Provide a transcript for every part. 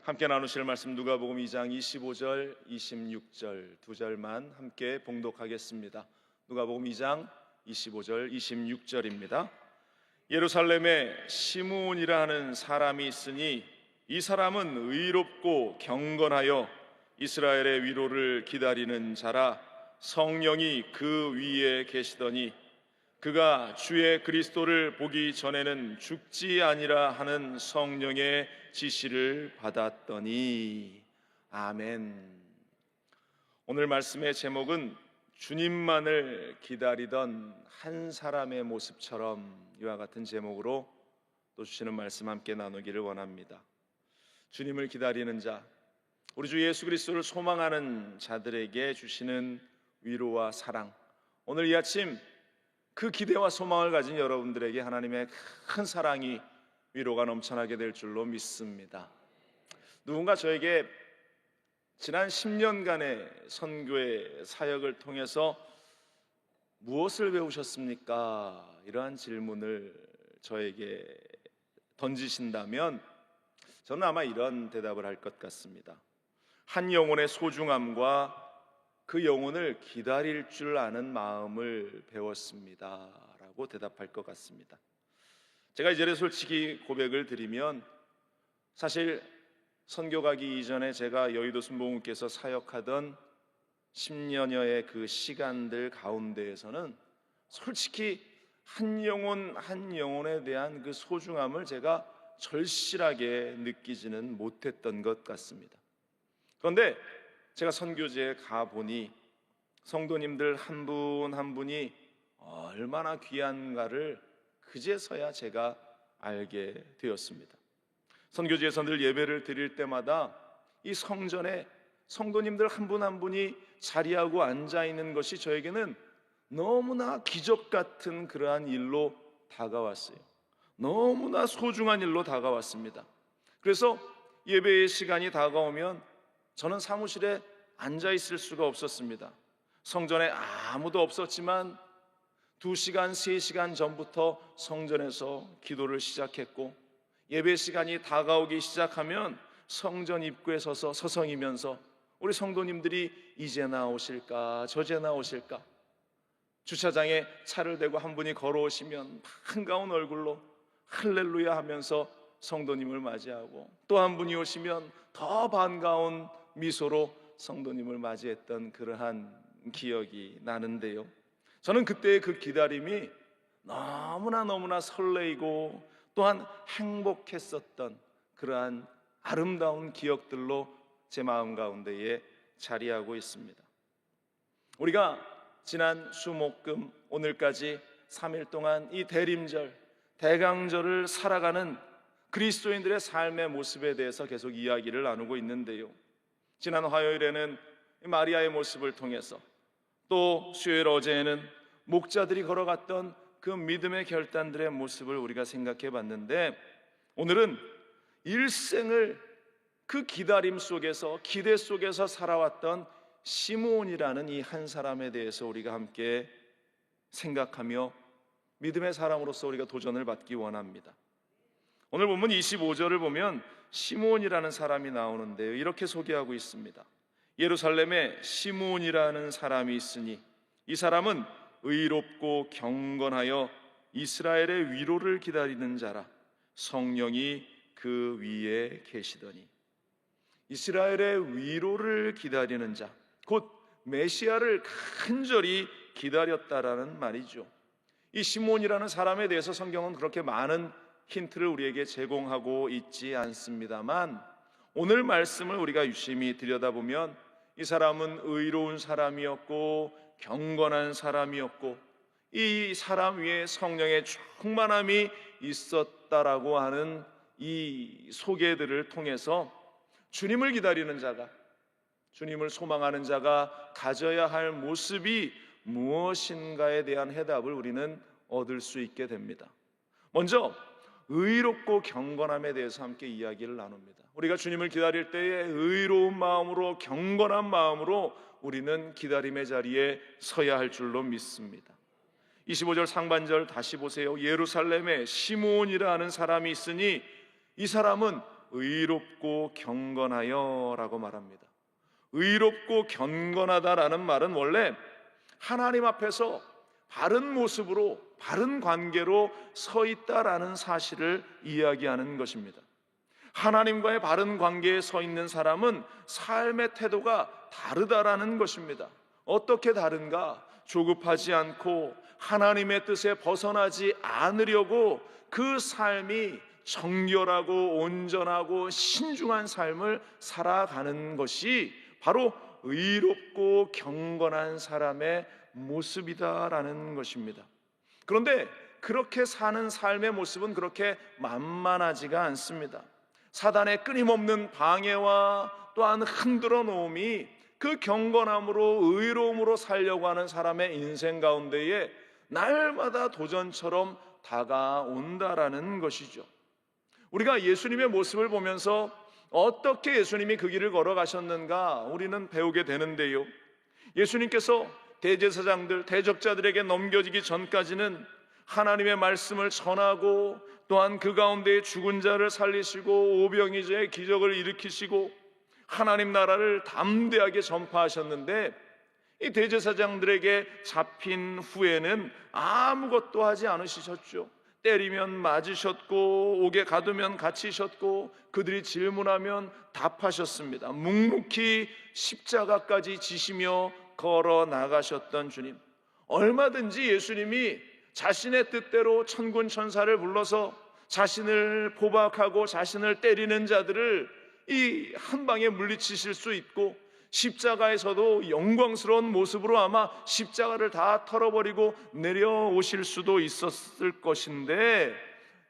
함께 나누실 말씀 누가복음 2장 25절, 26절 두 절만 함께 봉독하겠습니다. 누가복음 2장 25절, 26절입니다. 예루살렘에 시므온이라 하는 사람이 있으니 이 사람은 의롭고 경건하여 이스라엘의 위로를 기다리는 자라. 성령이 그 위에 계시더니 그가 주의 그리스도를 보기 전에는 죽지 아니라 하는 성령의 지시를 받았더니. 아멘. 오늘 말씀의 제목은 주님만을 기다리던 한 사람의 모습처럼, 이와 같은 제목으로 또 주시는 말씀 함께 나누기를 원합니다. 주님을 기다리는 자, 우리 주 예수 그리스도를 소망하는 자들에게 주시는 위로와 사랑, 오늘 이 아침 그 기대와 소망을 가진 여러분들에게 하나님의 큰 사랑이, 위로가 넘쳐나게 될 줄로 믿습니다. 누군가 저에게 지난 10년간의 선교의 사역을 통해서 무엇을 배우셨습니까? 이러한 질문을 저에게 던지신다면 저는 아마 이런 대답을 할 것 같습니다. 한 영혼의 소중함과 그 영혼을 기다릴 줄 아는 마음을 배웠습니다 라고 대답할 것 같습니다. 제가 이 자리에 솔직히 고백을 드리면, 사실 선교 가기 이전에 제가 여의도 순복음교회에서 사역하던 10년여의 그 시간들 가운데에서는 솔직히 한 영혼 한 영혼에 대한 그 소중함을 제가 절실하게 느끼지는 못했던 것 같습니다. 그런데 제가 선교지에 가보니 성도님들 한 분 한 분이 얼마나 귀한가를 그제서야 제가 알게 되었습니다. 선교지에서 늘 예배를 드릴 때마다 이 성전에 성도님들 한 분 한 분이 자리하고 앉아있는 것이 저에게는 너무나 기적 같은 그러한 일로 다가왔어요. 너무나 소중한 일로 다가왔습니다. 그래서 예배의 시간이 다가오면 저는 사무실에 앉아있을 수가 없었습니다. 성전에 아무도 없었지만 2시간, 3시간 전부터 성전에서 기도를 시작했고, 예배 시간이 다가오기 시작하면 성전 입구에 서서 서성이면서 우리 성도님들이 이제 나오실까 저제 나오실까, 주차장에 차를 대고 한 분이 걸어오시면 반가운 얼굴로 할렐루야 하면서 성도님을 맞이하고, 또 한 분이 오시면 더 반가운 미소로 성도님을 맞이했던 그러한 기억이 나는데요, 저는 그때의 그 기다림이 너무나 설레이고 또한 행복했었던 그러한 아름다운 기억들로 제 마음 가운데에 자리하고 있습니다. 우리가 지난 수목금 오늘까지 3일 동안 이 대림절, 대강절을 살아가는 그리스도인들의 삶의 모습에 대해서 계속 이야기를 나누고 있는데요, 지난 화요일에는 마리아의 모습을 통해서, 또 수요일 어제에는 목자들이 걸어갔던 그 믿음의 결단들의 모습을 우리가 생각해 봤는데, 오늘은 일생을 그 기다림 속에서, 기대 속에서 살아왔던 시므온이라는 이 한 사람에 대해서 우리가 함께 생각하며 믿음의 사람으로서 우리가 도전을 받기 원합니다. 오늘 본문 25절을 보면 시므온이라는 사람이 나오는데요, 이렇게 소개하고 있습니다. 예루살렘에 시므온이라는 사람이 있으니 이 사람은 의롭고 경건하여 이스라엘의 위로를 기다리는 자라. 성령이 그 위에 계시더니. 이스라엘의 위로를 기다리는 자, 곧 메시아를 간절히 기다렸다라는 말이죠. 이 시므온이라는 사람에 대해서 성경은 그렇게 많은 힌트를 우리에게 제공하고 있지 않습니다만, 오늘 말씀을 우리가 유심히 들여다보면 이 사람은 의로운 사람이었고 경건한 사람이었고, 이 사람 위에 성령의 충만함이 있었다라고 하는 이 소개들을 통해서 주님을 기다리는 자가, 주님을 소망하는 자가 가져야 할 모습이 무엇인가에 대한 해답을 우리는 얻을 수 있게 됩니다. 먼저 의롭고 경건함에 대해서 함께 이야기를 나눕니다. 우리가 주님을 기다릴 때에 의로운 마음으로, 경건한 마음으로 우리는 기다림의 자리에 서야 할 줄로 믿습니다. 25절 상반절 다시 보세요. 예루살렘에 시므온이라 하는 사람이 있으니 이 사람은 의롭고 경건하여 라고 말합니다. 의롭고 경건하다라는 말은 원래 하나님 앞에서 바른 모습으로, 바른 관계로 서 있다라는 사실을 이야기하는 것입니다. 하나님과의 바른 관계에 서 있는 사람은 삶의 태도가 다르다라는 것입니다. 어떻게 다른가? 조급하지 않고 하나님의 뜻에 벗어나지 않으려고 그 삶이 정결하고 온전하고 신중한 삶을 살아가는 것이 바로 의롭고 경건한 사람의 모습이다라는 것입니다. 그런데 그렇게 사는 삶의 모습은 그렇게 만만하지가 않습니다. 사단의 끊임없는 방해와 또한 흔들어 놓음이 그 경건함으로 의로움으로 살려고 하는 사람의 인생 가운데에 날마다 도전처럼 다가온다라는 것이죠. 우리가 예수님의 모습을 보면서 어떻게 예수님이 그 길을 걸어가셨는가 우리는 배우게 되는데요, 예수님께서 대제사장들, 대적자들에게 넘겨지기 전까지는 하나님의 말씀을 전하고 또한 그 가운데 죽은 자를 살리시고 오병이제의 기적을 일으키시고 하나님 나라를 담대하게 전파하셨는데, 이 대제사장들에게 잡힌 후에는 아무것도 하지 않으셨죠. 때리면 맞으셨고 옥에 가두면 갇히셨고 그들이 질문하면 답하셨습니다. 묵묵히 십자가까지 지시며 걸어 나가셨던 주님, 얼마든지 예수님이 자신의 뜻대로 천군 천사를 불러서 자신을 포박하고 자신을 때리는 자들을 이 한 방에 물리치실 수 있고, 십자가에서도 영광스러운 모습으로 아마 십자가를 다 털어버리고 내려오실 수도 있었을 것인데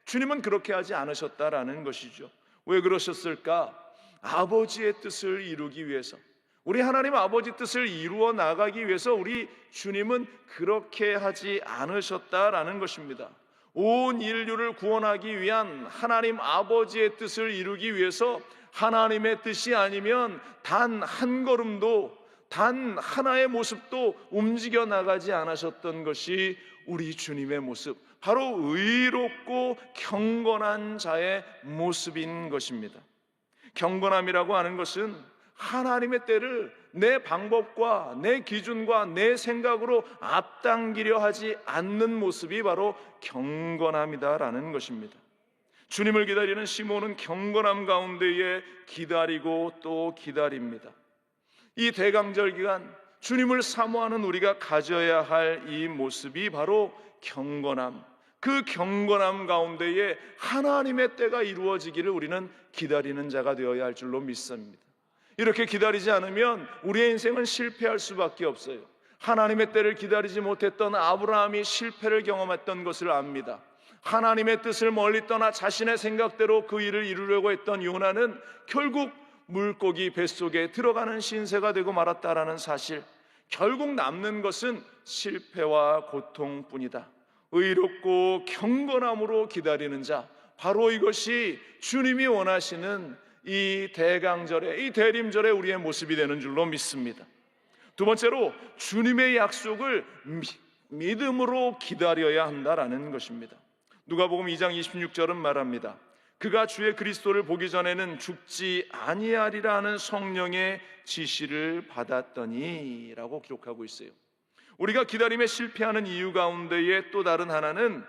주님은 그렇게 하지 않으셨다라는 것이죠. 왜 그러셨을까? 아버지의 뜻을 이루기 위해서, 우리 하나님 아버지 뜻을 이루어 나가기 위해서 우리 주님은 그렇게 하지 않으셨다라는 것입니다. 온 인류를 구원하기 위한 하나님 아버지의 뜻을 이루기 위해서 하나님의 뜻이 아니면 단 한 걸음도, 단 하나의 모습도 움직여 나가지 않으셨던 것이 우리 주님의 모습, 바로 의롭고 경건한 자의 모습인 것입니다. 경건함이라고 하는 것은 하나님의 때를 내 방법과 내 기준과 내 생각으로 앞당기려 하지 않는 모습이 바로 경건함이다라는 것입니다. 주님을 기다리는 시몬은 경건함 가운데에 기다리고 또 기다립니다. 이 대강절 기간 주님을 사모하는 우리가 가져야 할 이 모습이 바로 경건함, 그 경건함 가운데에 하나님의 때가 이루어지기를 우리는 기다리는 자가 되어야 할 줄로 믿습니다. 이렇게 기다리지 않으면 우리의 인생은 실패할 수밖에 없어요. 하나님의 때를 기다리지 못했던 아브라함이 실패를 경험했던 것을 압니다. 하나님의 뜻을 멀리 떠나 자신의 생각대로 그 일을 이루려고 했던 요나는 결국 물고기 뱃속에 들어가는 신세가 되고 말았다라는 사실, 결국 남는 것은 실패와 고통뿐이다. 의롭고 경건함으로 기다리는 자, 바로 이것이 주님이 원하시는 이 대강절의, 이 대림절의 우리의 모습이 되는 줄로 믿습니다. 두 번째로, 주님의 약속을 믿음으로 기다려야 한다라는 것입니다. 누가복음 2장 26절은 말합니다. 그가 주의 그리스도를 보기 전에는 죽지 아니하리라 하는 성령의 지시를 받았더니 라고 기록하고 있어요. 우리가 기다림에 실패하는 이유 가운데에 또 다른 하나는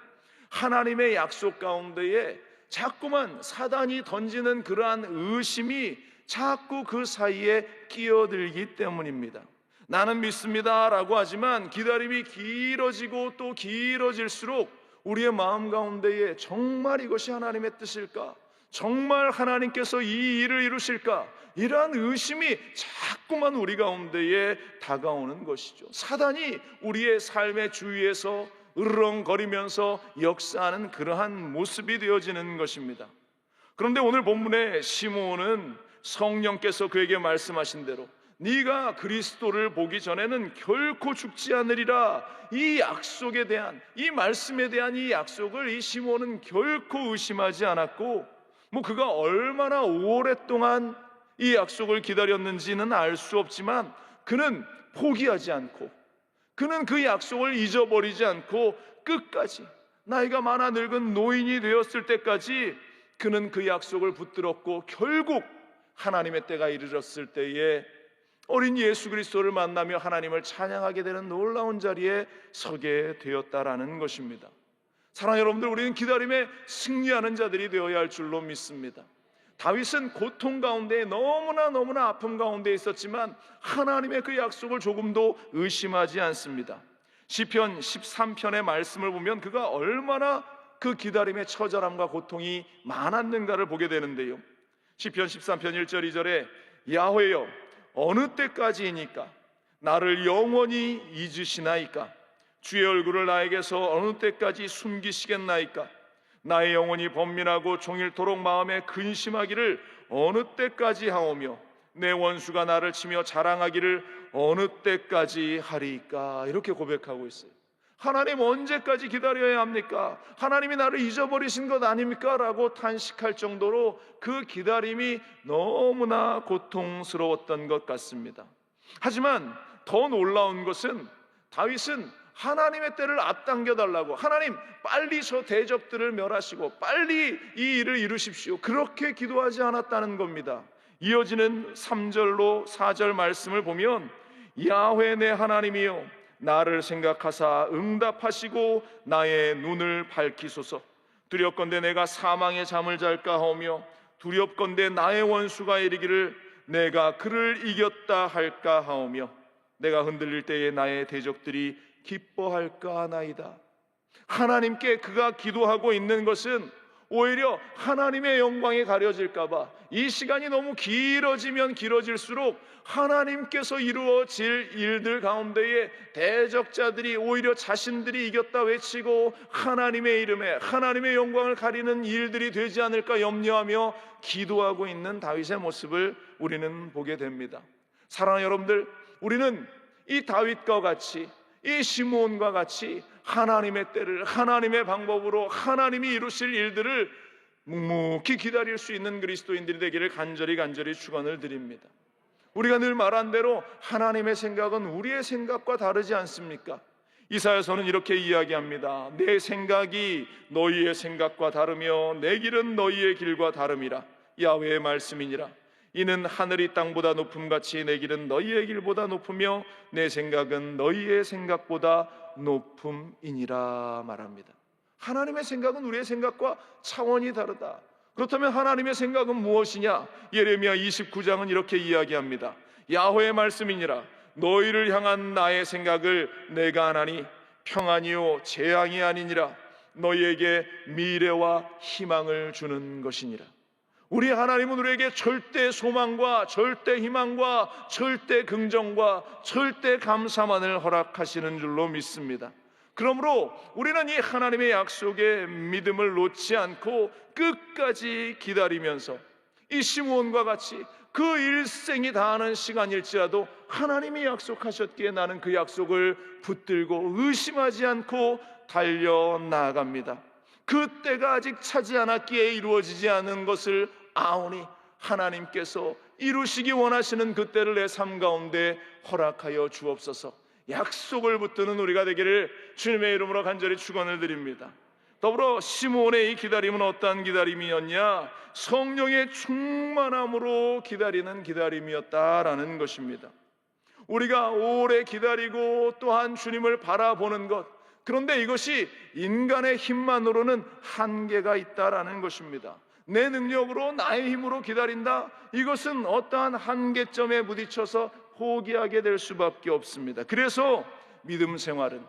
하나님의 약속 가운데에 자꾸만 사단이 던지는 그러한 의심이 자꾸 그 사이에 끼어들기 때문입니다. 나는 믿습니다 라고 하지만 기다림이 길어지고 또 길어질수록 우리의 마음 가운데에 정말 이것이 하나님의 뜻일까? 정말 하나님께서 이 일을 이루실까? 이러한 의심이 자꾸만 우리 가운데에 다가오는 것이죠. 사단이 우리의 삶의 주위에서 으르렁거리면서 역사하는 그러한 모습이 되어지는 것입니다. 그런데 오늘 본문의 시몬은 성령께서 그에게 말씀하신 대로 네가 그리스도를 보기 전에는 결코 죽지 않으리라, 이 약속에 대한, 이 말씀에 대한 이 약속을 이 시몬은 결코 의심하지 않았고, 그가 얼마나 오랫동안 이 약속을 기다렸는지는 알 수 없지만 그는 포기하지 않고, 그는 그 약속을 잊어버리지 않고 끝까지 나이가 많아 늙은 노인이 되었을 때까지 그는 그 약속을 붙들었고 결국 하나님의 때가 이르렀을 때에 어린 예수 그리스도를 만나며 하나님을 찬양하게 되는 놀라운 자리에 서게 되었다라는 것입니다. 사랑하는 여러분들, 우리는 기다림에 승리하는 자들이 되어야 할 줄로 믿습니다. 다윗은 고통 가운데 너무나 아픔 가운데 있었지만 하나님의 그 약속을 조금도 의심하지 않습니다. 시편 13편의 말씀을 보면 그가 얼마나 그 기다림의 처절함과 고통이 많았는가를 보게 되는데요, 시편 13편 1절 2절에 야훼여 어느 때까지이니까 나를 영원히 잊으시나이까? 주의 얼굴을 나에게서 어느 때까지 숨기시겠나이까? 나의 영혼이 번민하고 종일토록 마음에 근심하기를 어느 때까지 하오며 내 원수가 나를 치며 자랑하기를 어느 때까지 하리이까? 이렇게 고백하고 있어요. 하나님, 언제까지 기다려야 합니까? 하나님이 나를 잊어버리신 것 아닙니까? 라고 탄식할 정도로 그 기다림이 너무나 고통스러웠던 것 같습니다. 하지만 더 놀라운 것은 다윗은 하나님의 때를 앞당겨 달라고, 하나님 빨리 저 대적들을 멸하시고 빨리 이 일을 이루십시오, 그렇게 기도하지 않았다는 겁니다. 이어지는 3절로 4절 말씀을 보면 야훼 내 하나님이여 나를 생각하사 응답하시고 나의 눈을 밝히소서. 두렵건대 내가 사망의 잠을 잘까 하오며 두렵건대 나의 원수가 이르기를 내가 그를 이겼다 할까 하오며 내가 흔들릴 때에 나의 대적들이 기뻐할까 하나이다. 하나님께 그가 기도하고 있는 것은 오히려 하나님의 영광이 가려질까봐, 이 시간이 너무 길어지면 길어질수록 하나님께서 이루어질 일들 가운데에 대적자들이 오히려 자신들이 이겼다 외치고 하나님의 이름에 하나님의 영광을 가리는 일들이 되지 않을까 염려하며 기도하고 있는 다윗의 모습을 우리는 보게 됩니다. 사랑하는 여러분들, 우리는 이 다윗과 같이, 이 시므온과 같이 하나님의 때를 하나님의 방법으로 하나님이 이루실 일들을 묵묵히 기다릴 수 있는 그리스도인들이 되기를 간절히 축원을 드립니다. 우리가 늘 말한 대로 하나님의 생각은 우리의 생각과 다르지 않습니까? 이사야서는 이렇게 이야기합니다. 내 생각이 너희의 생각과 다르며 내 길은 너희의 길과 다름이라. 야훼의 말씀이니라. 이는 하늘이 땅보다 높음같이 내 길은 너희의 길보다 높으며 내 생각은 너희의 생각보다 높음이니라 말합니다. 하나님의 생각은 우리의 생각과 차원이 다르다. 그렇다면 하나님의 생각은 무엇이냐? 예레미야 29장은 이렇게 이야기합니다. 야훼의 말씀이니라. 너희를 향한 나의 생각을 내가 아나니 평안이요 재앙이 아니니라. 너희에게 미래와 희망을 주는 것이니라. 우리 하나님은 우리에게 절대 소망과 절대 희망과 절대 긍정과 절대 감사만을 허락하시는 줄로 믿습니다. 그러므로 우리는 이 하나님의 약속에 믿음을 놓지 않고 끝까지 기다리면서 이 시므온과 같이 그 일생이 다하는 시간일지라도 하나님이 약속하셨기에 나는 그 약속을 붙들고 의심하지 않고 달려나갑니다. 그 때가 아직 차지 않았기에 이루어지지 않은 것을 아오니 하나님께서 이루시기 원하시는 그 때를 내 삶 가운데 허락하여 주옵소서. 약속을 붙드는 우리가 되기를 주님의 이름으로 간절히 축원을 드립니다. 더불어 시므온의 이 기다림은 어떠한 기다림이었냐? 성령의 충만함으로 기다리는 기다림이었다라는 것입니다. 우리가 오래 기다리고 또한 주님을 바라보는 것, 그런데 이것이 인간의 힘만으로는 한계가 있다라는 것입니다. 내 능력으로 나의 힘으로 기다린다? 이것은 어떠한 한계점에 부딪혀서 포기하게 될 수밖에 없습니다. 그래서 믿음 생활은,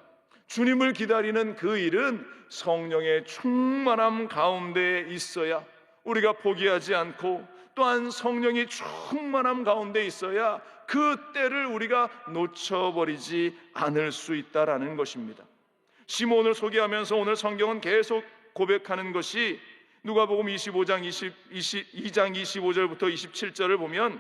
주님을 기다리는 그 일은 성령의 충만함 가운데 있어야, 우리가 포기하지 않고 또한 성령이 충만함 가운데 있어야 그 때를 우리가 놓쳐버리지 않을 수 있다라는 것입니다. 시므온을 소개하면서 오늘 성경은 계속 고백하는 것이 누가복음 22장 25절부터 27절을 보면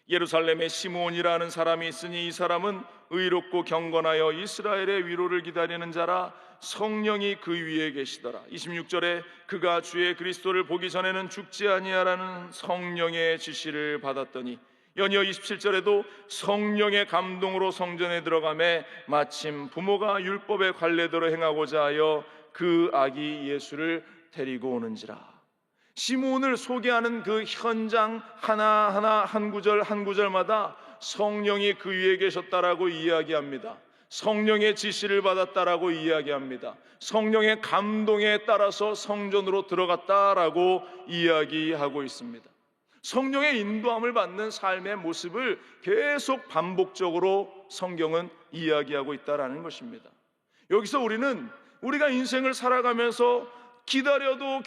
예루살렘에 시므온이라는 사람이 있으니 이 사람은 의롭고 경건하여 이스라엘의 위로를 기다리는 자라. 성령이 그 위에 계시더라. 26절에 그가 주의 그리스도를 보기 전에는 죽지 아니하라는 성령의 지시를 받았더니, 연이어 27절에도 성령의 감동으로 성전에 들어가매 마침 부모가 율법의 관례대로 행하고자 하여 그 아기 예수를 데리고 오는지라. 시몬을 소개하는 그 현장 하나하나 한 구절 한 구절마다 성령이 그 위에 계셨다라고 이야기합니다. 성령의 지시를 받았다라고 이야기합니다. 성령의 감동에 따라서 성전으로 들어갔다라고 이야기하고 있습니다. 성령의 인도함을 받는 삶의 모습을 계속 반복적으로 성경은 이야기하고 있다라는 것입니다. 여기서 우리가 인생을 살아가면서 기다려도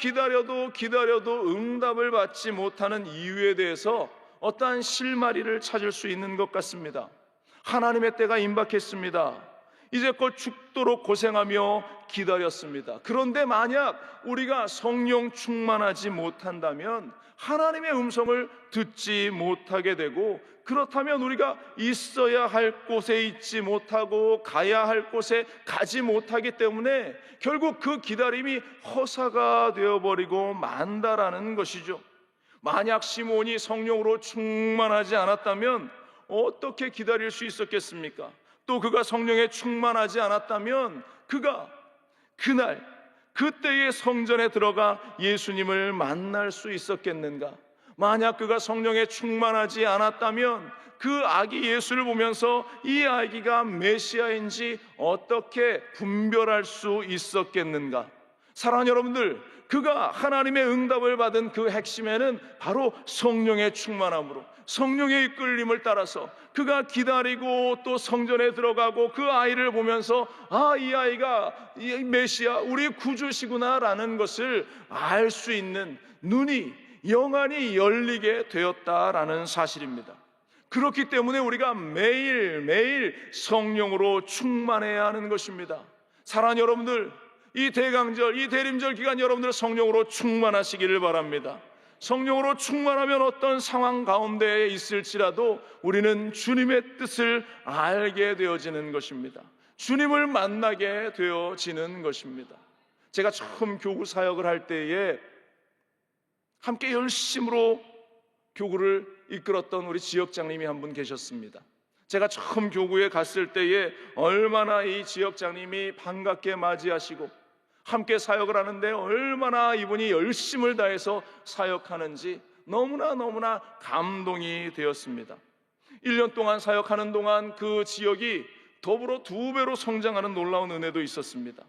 응답을 받지 못하는 이유에 대해서 어떠한 실마리를 찾을 수 있는 것 같습니다. 하나님의 때가 임박했습니다. 이제껏 죽도록 고생하며 기다렸습니다. 그런데 만약 우리가 성령 충만하지 못한다면 하나님의 음성을 듣지 못하게 되고, 그렇다면 우리가 있어야 할 곳에 있지 못하고 가야 할 곳에 가지 못하기 때문에 결국 그 기다림이 허사가 되어버리고 만다라는 것이죠. 만약 시몬이 성령으로 충만하지 않았다면 어떻게 기다릴 수 있었겠습니까? 또 그가 성령에 충만하지 않았다면 그가 그때의 성전에 들어가 예수님을 만날 수 있었겠는가? 만약 그가 성령에 충만하지 않았다면 그 아기 예수를 보면서 이 아기가 메시아인지 어떻게 분별할 수 있었겠는가? 사랑하는 여러분들, 그가 하나님의 응답을 받은 그 핵심에는 바로 성령의 충만함으로, 성령의 이끌림을 따라서 그가 기다리고 또 성전에 들어가고 그 아이를 보면서 이 아이가 이 메시아, 우리 구주시구나 라는 것을 알 수 있는 눈이, 영안이 열리게 되었다라는 사실입니다. 그렇기 때문에 우리가 매일매일 성령으로 충만해야 하는 것입니다. 사랑하는 여러분들, 이 대강절, 이 대림절 기간 여러분들 성령으로 충만하시기를 바랍니다. 성령으로 충만하면 어떤 상황 가운데에 있을지라도 우리는 주님의 뜻을 알게 되어지는 것입니다. 주님을 만나게 되어지는 것입니다. 제가 처음 교구 사역을 할 때에 함께 열심으로 교구를 이끌었던 우리 지역장님이 한 분 계셨습니다. 제가 처음 교구에 갔을 때에 얼마나 이 지역장님이 반갑게 맞이하시고 함께 사역을 하는데 얼마나 이분이 열심을 다해서 사역하는지 너무나 감동이 되었습니다. 1년 동안 사역하는 동안 그 지역이 더불어 2배로 성장하는 놀라운 은혜도 있었습니다.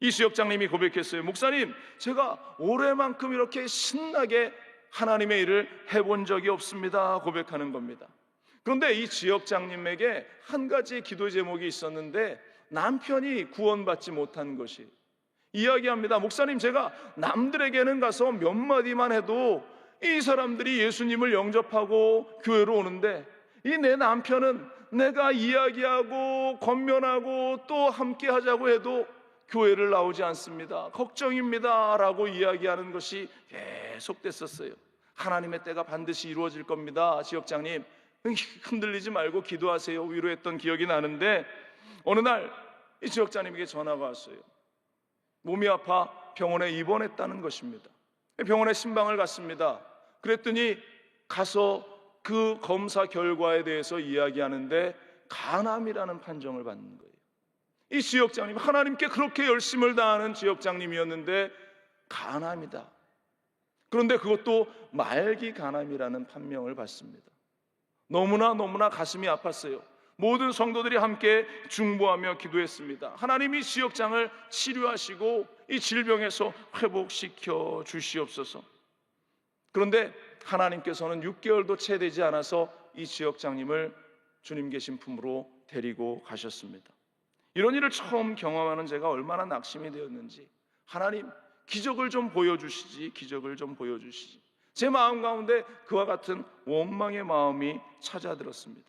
이 지역장님이 고백했어요. 목사님, 제가 올해만큼 이렇게 신나게 하나님의 일을 해본 적이 없습니다. 고백하는 겁니다. 그런데 이 지역장님에게 한 가지 기도 제목이 있었는데 남편이 구원받지 못한 것이 이야기합니다. 목사님, 제가 남들에게는 가서 몇 마디만 해도 이 사람들이 예수님을 영접하고 교회로 오는데 이 내 남편은 내가 이야기하고 권면하고 또 함께 하자고 해도 교회를 나오지 않습니다. 걱정입니다 라고 이야기하는 것이 계속됐었어요. 하나님의 때가 반드시 이루어질 겁니다. 지역장님, 흔들리지 말고 기도하세요 위로했던 기억이 나는데 어느 날 이 지역장님에게 전화가 왔어요. 몸이 아파 병원에 입원했다는 것입니다. 병원에 신방을 갔습니다. 그랬더니 가서 그 검사 결과에 대해서 이야기하는데 간암이라는 판정을 받는 거예요. 이 지역장님, 하나님께 그렇게 열심을 다하는 지역장님이었는데 간암이다. 그런데 그것도 말기 간암이라는 판명을 받습니다. 너무나 가슴이 아팠어요. 모든 성도들이 함께 중보하며 기도했습니다. 하나님이 지역장을 치료하시고 이 질병에서 회복시켜 주시옵소서. 그런데 하나님께서는 6개월도 채 되지 않아서 이 지역장님을 주님 계신 품으로 데리고 가셨습니다. 이런 일을 처음 경험하는 제가 얼마나 낙심이 되었는지, 하나님 기적을 좀 보여주시지, 기적을 좀 보여주시지. 제 마음 가운데 그와 같은 원망의 마음이 찾아들었습니다.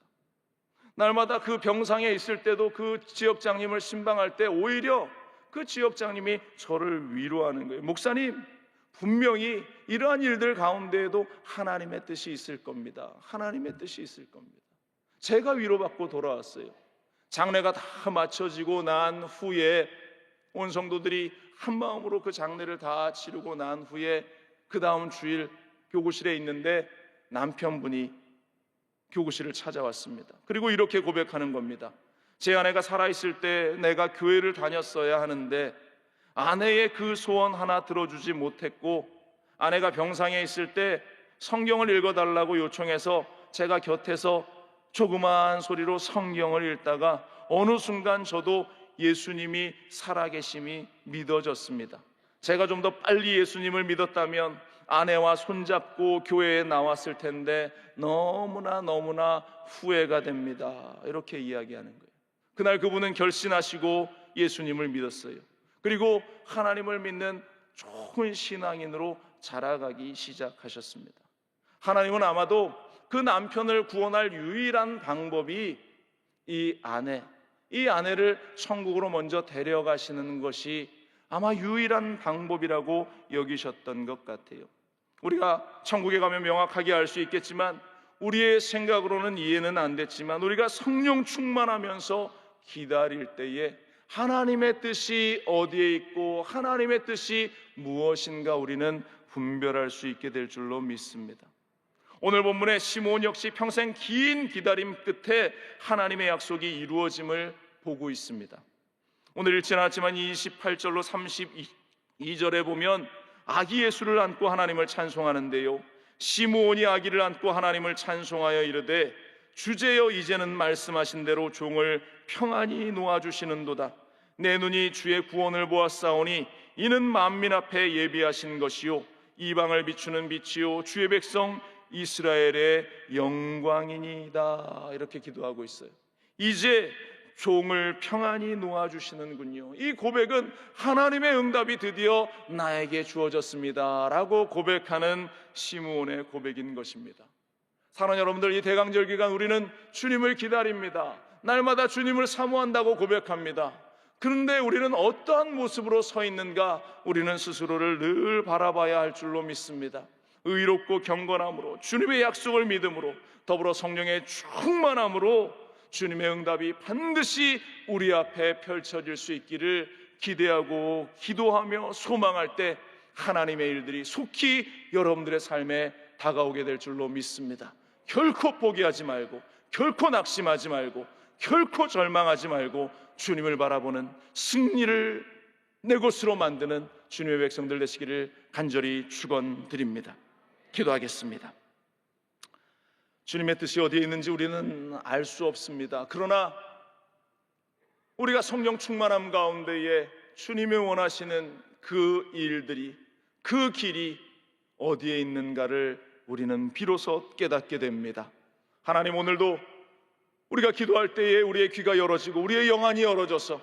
날마다 그 병상에 있을 때도 그 지역장님을 신방할 때 오히려 그 지역장님이 저를 위로하는 거예요. 목사님, 분명히 이러한 일들 가운데에도 하나님의 뜻이 있을 겁니다. 하나님의 뜻이 있을 겁니다. 제가 위로받고 돌아왔어요. 장례가 다 마쳐지고 난 후에 온 성도들이 한 마음으로 그 장례를 다 치르고 난 후에 그 다음 주일 교구실에 있는데 남편분이 교구실을 찾아왔습니다. 그리고 이렇게 고백하는 겁니다. 제 아내가 살아있을 때 내가 교회를 다녔어야 하는데 아내의 그 소원 하나 들어주지 못했고 아내가 병상에 있을 때 성경을 읽어달라고 요청해서 제가 곁에서 조그마한 소리로 성경을 읽다가 어느 순간 저도 예수님이 살아계심이 믿어졌습니다. 제가 좀 더 빨리 예수님을 믿었다면 아내와 손잡고 교회에 나왔을 텐데 너무나 후회가 됩니다. 이렇게 이야기하는 거예요. 그날 그분은 결심하시고 예수님을 믿었어요. 그리고 하나님을 믿는 좋은 신앙인으로 자라가기 시작하셨습니다. 하나님은 아마도 그 남편을 구원할 유일한 방법이 이 아내를 천국으로 먼저 데려가시는 것이 아마 유일한 방법이라고 여기셨던 것 같아요. 우리가 천국에 가면 명확하게 알 수 있겠지만 우리의 생각으로는 이해는 안 됐지만 우리가 성령 충만하면서 기다릴 때에 하나님의 뜻이 어디에 있고 하나님의 뜻이 무엇인가 우리는 분별할 수 있게 될 줄로 믿습니다. 오늘 본문의 시므온 역시 평생 긴 기다림 끝에 하나님의 약속이 이루어짐을 보고 있습니다. 오늘 읽지 않았지만 28절로 32절에 보면 아기 예수를 안고 하나님을 찬송하는데요, 시므온이 아기를 안고 하나님을 찬송하여 이르되 주제여 이제는 말씀하신 대로 종을 평안히 놓아주시는도다. 내 눈이 주의 구원을 보았사오니 이는 만민 앞에 예비하신 것이요 이방을 비추는 빛이요 주의 백성 이스라엘의 영광이니이다. 이렇게 기도하고 있어요. 이제 종을 평안히 놓아주시는군요. 이 고백은 하나님의 응답이 드디어 나에게 주어졌습니다 라고 고백하는 시므온의 고백인 것입니다. 사랑하는 여러분들, 이 대강절 기간 우리는 주님을 기다립니다. 날마다 주님을 사모한다고 고백합니다. 그런데 우리는 어떠한 모습으로 서 있는가 우리는 스스로를 늘 바라봐야 할 줄로 믿습니다. 의롭고 경건함으로, 주님의 약속을 믿음으로, 더불어 성령의 충만함으로 주님의 응답이 반드시 우리 앞에 펼쳐질 수 있기를 기대하고 기도하며 소망할 때 하나님의 일들이 속히 여러분들의 삶에 다가오게 될 줄로 믿습니다. 결코 포기하지 말고, 결코 낙심하지 말고, 결코 절망하지 말고 주님을 바라보는 승리를 내 것으로 만드는 주님의 백성들 되시기를 간절히 축원드립니다. 기도하겠습니다. 주님의 뜻이 어디에 있는지 우리는 알 수 없습니다. 그러나 우리가 성령 충만함 가운데에 주님이 원하시는 그 일들이, 그 길이 어디에 있는가를 우리는 비로소 깨닫게 됩니다. 하나님, 오늘도 우리가 기도할 때에 우리의 귀가 열어지고 우리의 영안이 열어져서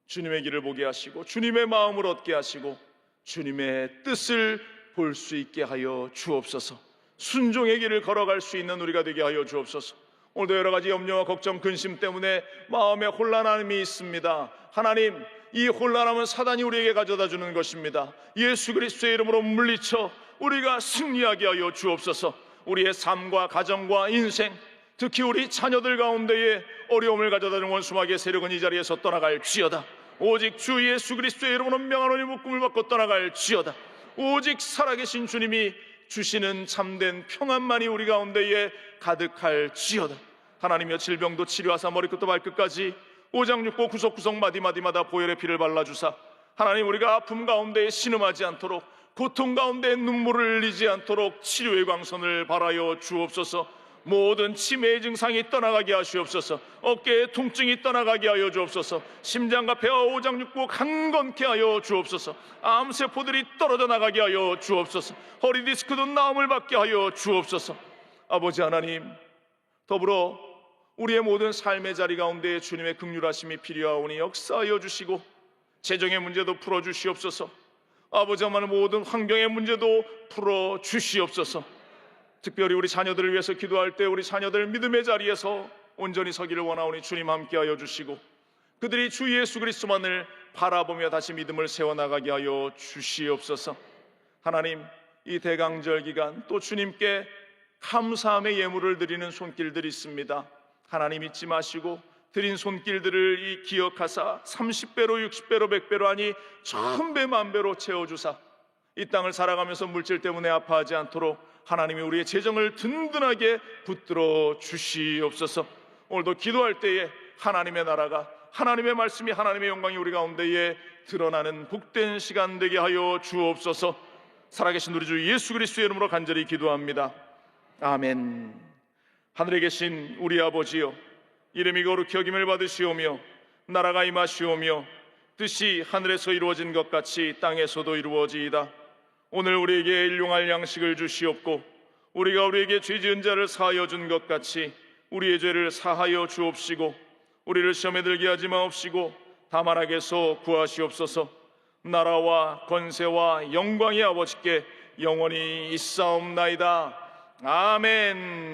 주님의 길을 보게 하시고 주님의 마음을 얻게 하시고 주님의 뜻을 볼 수 있게 하여 주옵소서. 순종의 길을 걸어갈 수 있는 우리가 되게 하여 주옵소서. 오늘도 여러 가지 염려와 걱정, 근심 때문에 마음에 혼란함이 있습니다. 하나님, 이 혼란함은 사단이 우리에게 가져다 주는 것입니다. 예수 그리스도의 이름으로 물리쳐 우리가 승리하게 하여 주옵소서. 우리의 삶과 가정과 인생, 특히 우리 자녀들 가운데에 어려움을 가져다 주는 원수마귀의 세력은 이 자리에서 떠나갈지어다. 오직 주 예수 그리스도의 이름으로 명하노니 묶음을 받고 떠나갈지어다. 오직 살아계신 주님이 주시는 참된 평안만이 우리 가운데에 가득할지어다. 하나님여, 질병도 치료하사 머리끝부터 발끝까지 오장육부 구석구석 마디마디마다 보혈의 피를 발라주사 하나님, 우리가 아픔 가운데에 신음하지 않도록, 고통 가운데 눈물을 흘리지 않도록 치료의 광선을 발하여 주옵소서. 모든 치매의 증상이 떠나가게 하시옵소서. 어깨의 통증이 떠나가게 하여 주옵소서. 심장과 배와 오장육부 강건케 하여 주옵소서. 암세포들이 떨어져 나가게 하여 주옵소서. 허리디스크도 나음을 받게 하여 주옵소서. 아버지 하나님, 더불어 우리의 모든 삶의 자리 가운데 주님의 긍휼하심이 필요하오니 역사하여 주시고 재정의 문제도 풀어주시옵소서. 아버지 하나님, 모든 환경의 문제도 풀어주시옵소서. 특별히 우리 자녀들을 위해서 기도할 때 우리 자녀들 믿음의 자리에서 온전히 서기를 원하오니 주님 함께하여 주시고 그들이 주 예수 그리스도만을 바라보며 다시 믿음을 세워나가게 하여 주시옵소서. 하나님, 이 대강절 기간 또 주님께 감사함의 예물을 드리는 손길들이 있습니다. 하나님, 잊지 마시고 드린 손길들을 기억하사 30배로 60배로 100배로 아니 1000배 만배로 채워주사 이 땅을 살아가면서 물질 때문에 아파하지 않도록 하나님이 우리의 재정을 든든하게 붙들어 주시옵소서. 오늘도 기도할 때에 하나님의 나라가, 하나님의 말씀이, 하나님의 영광이 우리 가운데에 드러나는 복된 시간 되게 하여 주옵소서. 살아계신 우리 주 예수 그리스도의 이름으로 간절히 기도합니다. 아멘. 하늘에 계신 우리 아버지여, 이름이 거룩히 여김을 받으시오며 나라가 임하시오며 뜻이 하늘에서 이루어진 것 같이 땅에서도 이루어지이다. 오늘 우리에게 일용할 양식을 주시옵고 우리가 우리에게 죄 지은 자를 사하여 준 것 같이 우리의 죄를 사하여 주옵시고 우리를 시험에 들게 하지 마옵시고 다만 악에서 구하시옵소서. 나라와 권세와 영광이 아버지께 영원히 있사옵나이다. 아멘.